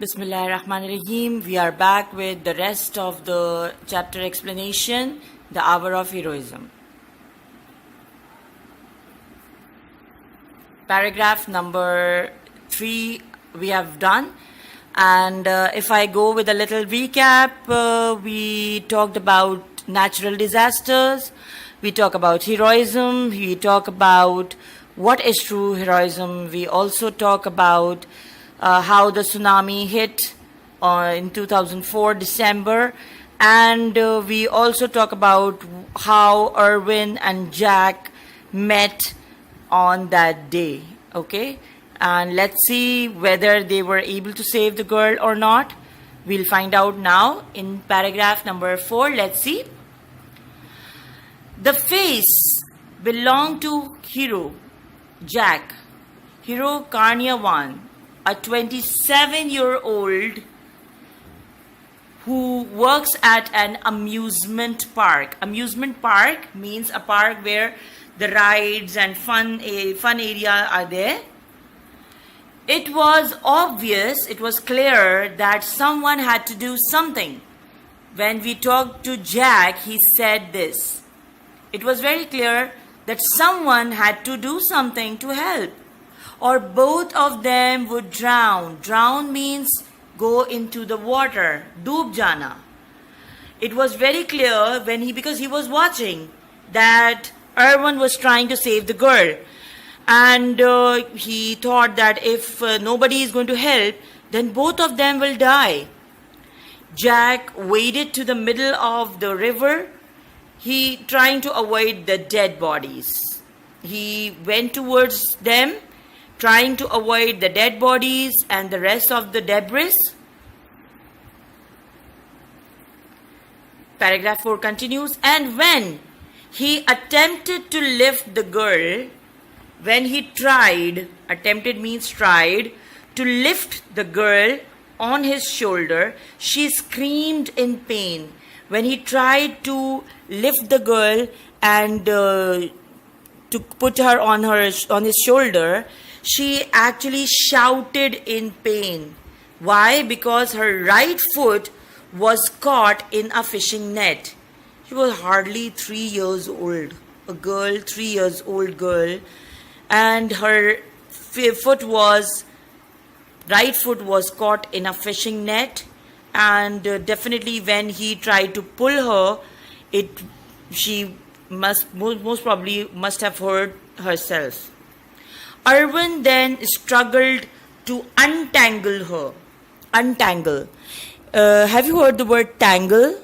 Bismillahirrahmanirrahim. We are back with the rest of the chapter explanation, the hour of heroism. Paragraph number 3 we have done, and if I go with a little recap, we talked about natural disasters, we talk about heroism, we talk about what is true heroism, we also talk about how the tsunami hit in 2004 December, and we also talk about how Erwin and Jack met on that day. Okay, and let's see whether they were able to save the girl or not. We'll find out now in paragraph number 4. Let's see. The face belonged to Hero Jack, Hero Karnyawan, a 27-year-old who works at an amusement park. Amusement park means a park where the rides and fun area are there. It was obvious, it was clear that someone had to do something. When we talked to Jack, he said this. It was very clear that someone had to do something to help, or both of them would drown. Drown means go into the water, doob jana. It was very clear because he was watching that Erwin was trying to save the girl, and he thought that if nobody is going to help, then both of them will die. Jack waded to the middle of the river, he trying to avoid the dead bodies. He went towards them, trying to avoid the dead bodies and the rest of the debris. Paragraph 4 continues, and when he attempted to lift the girl, when he tried, attempted means tried, to lift the girl on his shoulder, she screamed in pain. When he tried to lift the girl and to put her on his shoulder, she actually shouted in pain. Why? Because her right foot was caught in a fishing net. She was hardly 3 years old, a girl, 3 years old girl, and her right foot was caught in a fishing net, and definitely when he tried to pull her, she most probably must have hurt herself. Erwin then struggled to untangle her. Untangle. Have you heard the word tangle?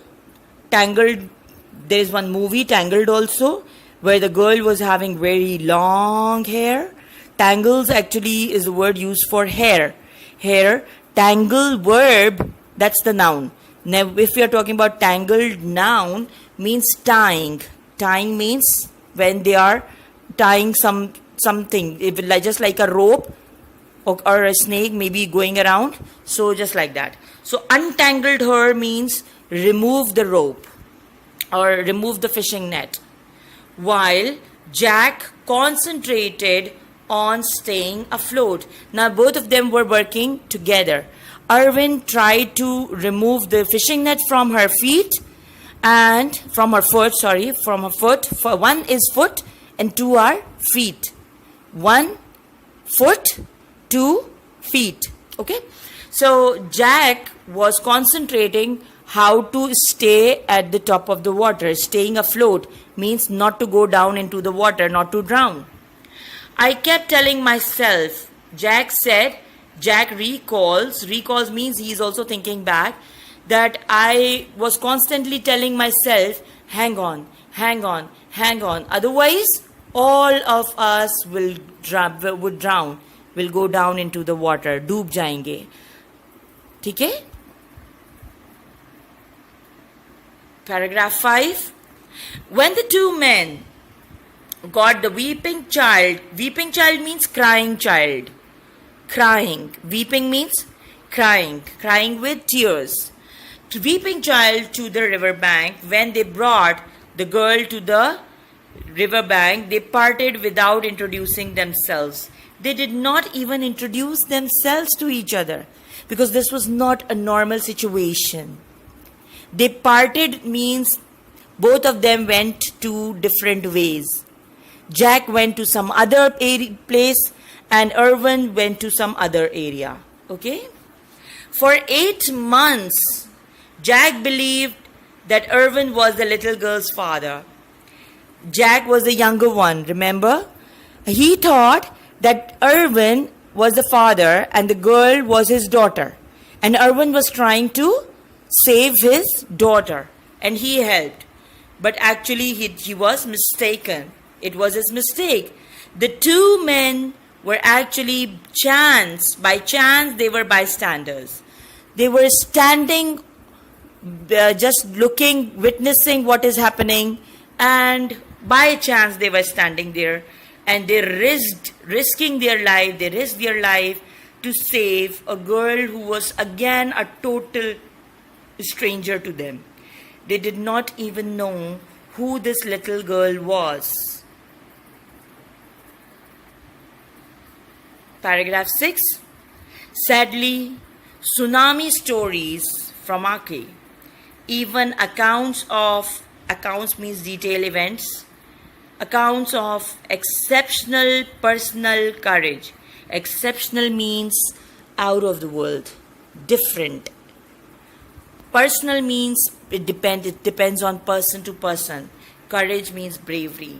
Tangled. There is one movie, Tangled, also, where the girl was having very long hair. Tangles actually is the word used for hair. Hair. Tangle verb, that's the noun. Now, if we are talking about tangled, noun means tying. Tying means when they are tying something, just like a rope or a snake maybe going around. So just like that. So untangled her means remove the rope or remove the fishing net, while Jack concentrated on staying afloat. Now both of them were working together. Erwin tried to remove the fishing net from her feet and from her foot. For one is foot and two are feet. 1 foot, 2 feet. Okay, so Jack was concentrating how to stay at the top of the water. Staying afloat means not to go down into the water, not to drown. I kept telling myself, Jack said. Jack recalls means he is also thinking back, that I was constantly telling myself, hang on, otherwise all of us would drown, will go down into the water, डूब जाएंगे. ठीक है? Paragraph 5. When the two men got the weeping child means crying child. Crying. Weeping means crying with tears. Weeping child to the river bank. When they brought the girl to the river bank, they parted without introducing themselves. They did not even introduce themselves to each other. because this was not a normal situation. They parted means both of them went two different ways. Jack went to some other place and Irwin went to some other area. Okay? For 8 months, Jack believed that Irwin was the little girl's father. Jack was the younger one, remember? He thought that Irwin was the father and the girl was his daughter. And Irwin was trying to save his daughter and he helped. But actually he was mistaken. It was his mistake. The two men were actually by chance they were bystanders. They were standing, just looking, witnessing what is happening, and by chance they were standing there and they risked their life to save a girl who was again a total stranger to them. They did not even know who this little girl was. Paragraph 6. Sadly, tsunami stories from Aceh, even accounts means detailed events, accounts of exceptional personal courage. Exceptional means out of the world, different. Personal means it depends on person to person. Courage means bravery.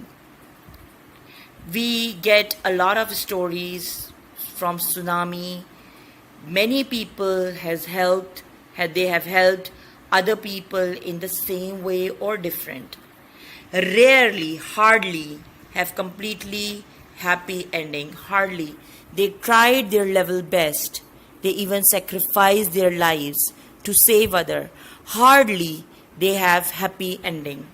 We get a lot of stories from tsunami. Many people have helped other people in the same way or different. Rarely, hardly have completely happy ending. Hardly. They tried their level best. They even sacrificed their lives to save others. Hardly they have happy ending.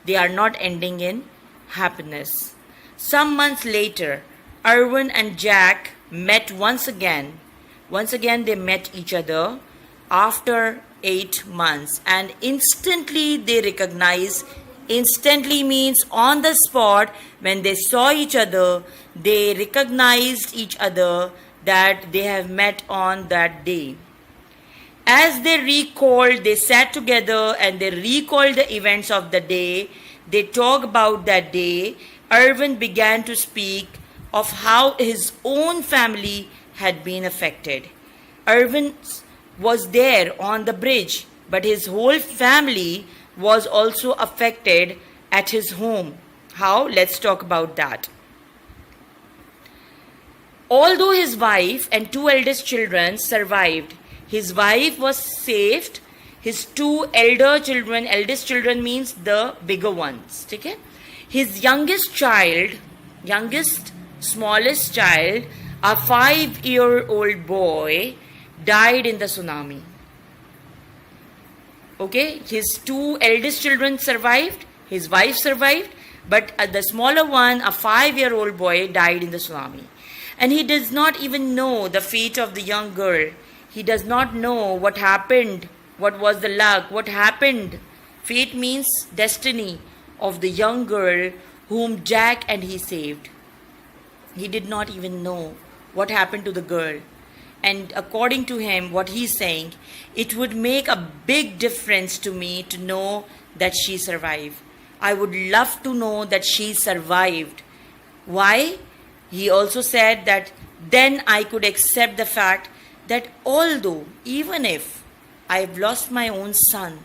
They are not ending in happiness. Some months later, Irwin and Jack met once again. Once again they met each other after 8 months and instantly they recognized. Instantly means on the spot. When they saw each other, they recognized each other that they have met on that day. As they sat together and they recalled the events of the day. They talked about that day. Irwin began to speak of how his own family had been affected. Irwin was there on the bridge, but his whole family was also affected at his home. How? Let's talk about that. Although his wife and 2 eldest children survived, his wife was saved. His 2 eldest children means the bigger ones. Okay? His smallest child, a 5-year-old boy, died in the tsunami. Okay, his 2 eldest children survived, his wife survived, but the smaller one, a 5-year-old boy, died in the tsunami. And he does not even know the fate of the young girl. He does not know what happened, what was the luck, what happened. Fate means destiny of the young girl whom Jack and he saved. He did not even know what happened to the girl. And according to him, what he's saying, it would make a big difference to me to know that she survived. I would love to know that she survived. Why? He also said that then I could accept the fact that although, even if I've lost my own son,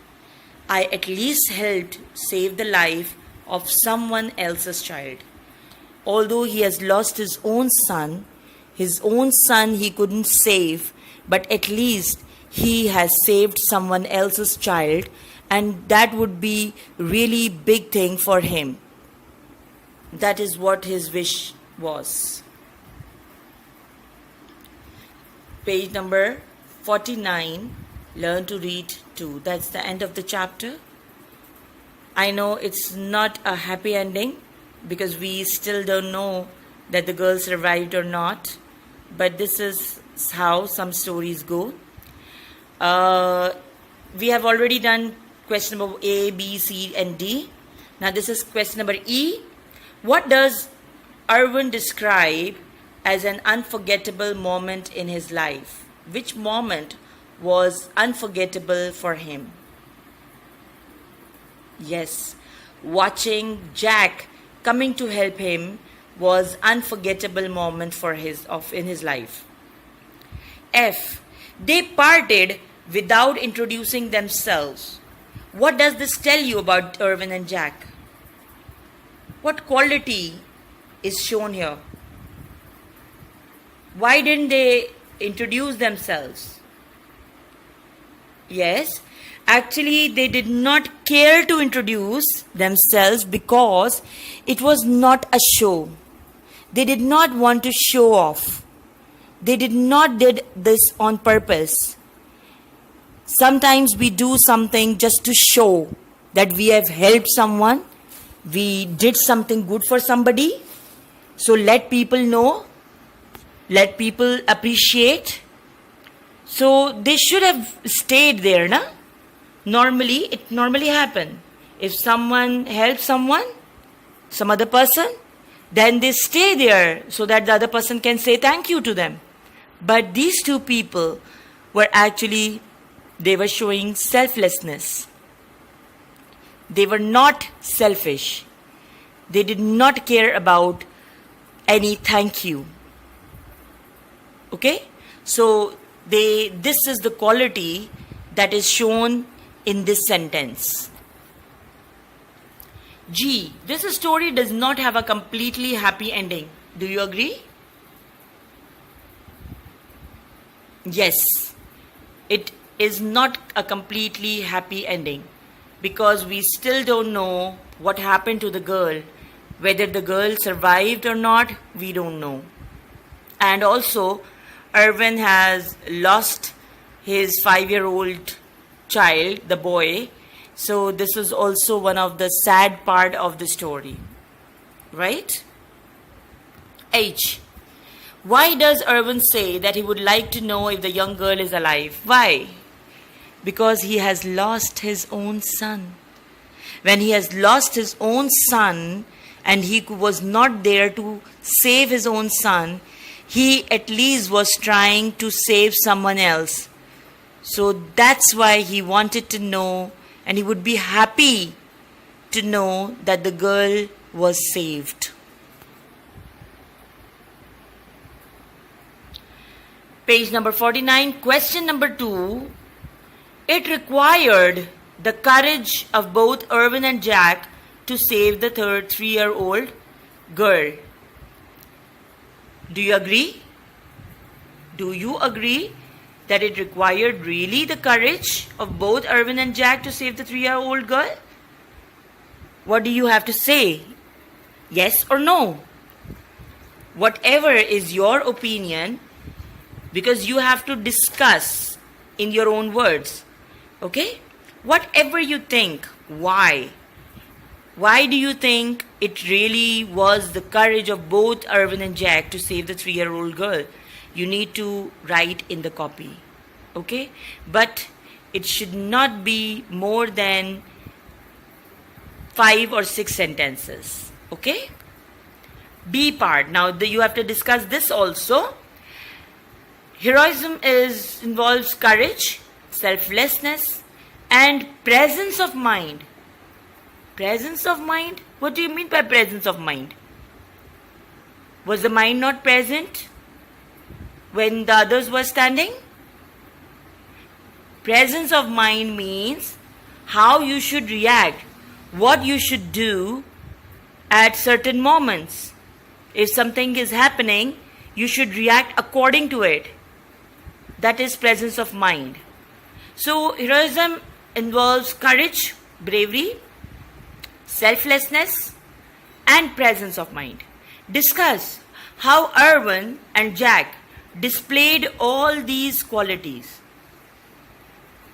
I at least helped save the life of someone else's child. Although he has lost his own son he couldn't save, but at least he has saved someone else's child, and that would be really big thing for him. That is what his wish was. Page number 49, learn to read too. That's the end of the chapter. I know it's not a happy ending because we still don't know that the girl survived or not. But this is how some stories go. We have already done question number A, B, C and D. Now this is question number E. What does Irwin describe as an unforgettable moment in his life? which moment was unforgettable for him? Yes, watching Jack coming to help him was unforgettable moment in his life. F. They parted without introducing themselves. What does this tell you about Irwin and Jack? What quality is shown here? Why didn't they introduce themselves? Yes, actually they did not care to introduce themselves because it was not a show. They did not want to show off. They did not did this on purpose. Sometimes we do something just to show that we have helped someone, we did something good for somebody. So let people know, let people appreciate. So they should have stayed there, na? It normally happen. If someone helps someone, some other person, then they stay there so that the other person can say thank you to them. But these two people they were showing selflessness. They were not selfish. They did not care about any thank you. Okay? So this is the quality that is shown in this sentence. G. This story does not have a completely happy ending. Do you agree? Yes. It is not a completely happy ending because we still don't know what happened to the girl. Whether the girl survived or not, we don't know. And also, Irwin has lost his 5-year-old child, the boy. So this is also one of the sad part of the story. Right? H. Why does Irwin say that he would like to know if the young girl is alive? Why? Because he has lost his own son. When he has lost his own son and he was not there to save his own son, he at least was trying to save someone else. So that's why he wanted to know, and he would be happy to know that the girl was saved. Page number 49, question number 2. It required the courage of both Irwin and Jack to save the 3-year-old girl. Do you agree? Do you agree that it required really the courage of both Irwin and Jack to save the 3-year-old girl? What do you have to say? Yes or no? Whatever is your opinion, because you have to discuss in your own words. Okay? Whatever you think, why? Why do you think it really was the courage of both Irwin and Jack to save the 3-year-old girl? You need to write in the copy. Okay? But it should not be more than 5 or 6 sentences. Okay? B part. Now you have to discuss this also. Heroism involves courage, selflessness, and presence of mind. Presence of mind? What do you mean by presence of mind? Was the mind not present when the others were standing? Presence of mind means how you should react, what you should do at certain moments. If something is happening, you should react according to it. That is presence of mind. So heroism involves courage, bravery, selflessness, and presence of mind. Discuss how Irwin and Jack displayed all these qualities.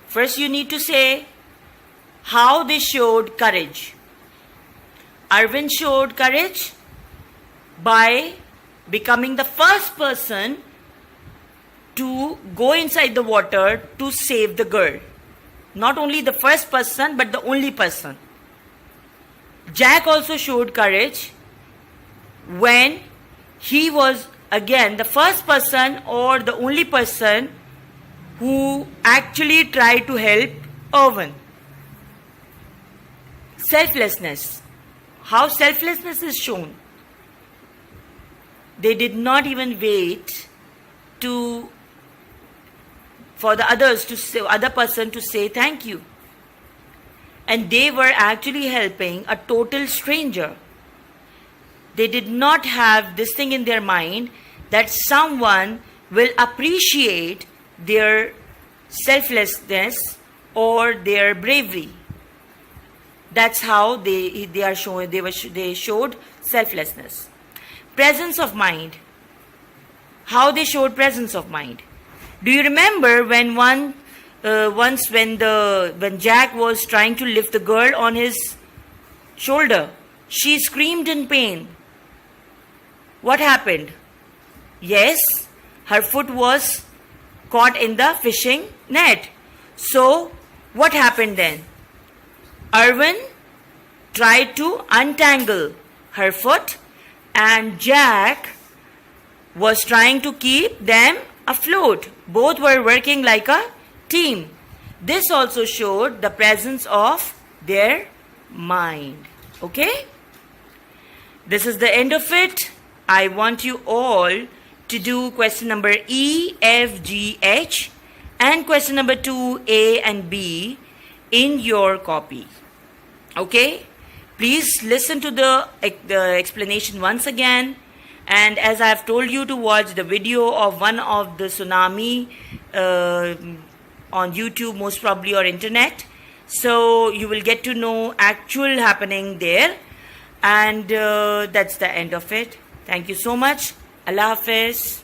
First, you need to say how they showed courage. Irwin showed courage by becoming the first person to go inside the water to save the girl. Not only the first person, but the only person. Jack also showed courage when he was again the first person or the only person who actually tried to help Irwin. Selflessness. How selflessness is shown. They did not even wait for the other person to say thank you. And they were actually helping a total stranger. They did not have this thing in their mind that someone will appreciate their selflessness or their bravery. That's how they showed selflessness. Presence of mind. How they showed presence of mind. Do you remember when once when Jack was trying to lift the girl on his shoulder, she screamed in pain. What happened? Yes, her foot was caught in the fishing net. So, what happened then? Irwin tried to untangle her foot, and Jack was trying to keep them afloat. Both were working like a team. This also showed the presence of their mind. Okay? This is the end of it. I want you all to do question number E, F, G, H and question number 2, A and B in your copy. Okay? Please listen to the explanation once again. And as I have told you to watch the video of one of the tsunami on YouTube, most probably, or internet. So you will get to know actual happening there. And that's the end of it. Thank you so much. Allah Hafiz.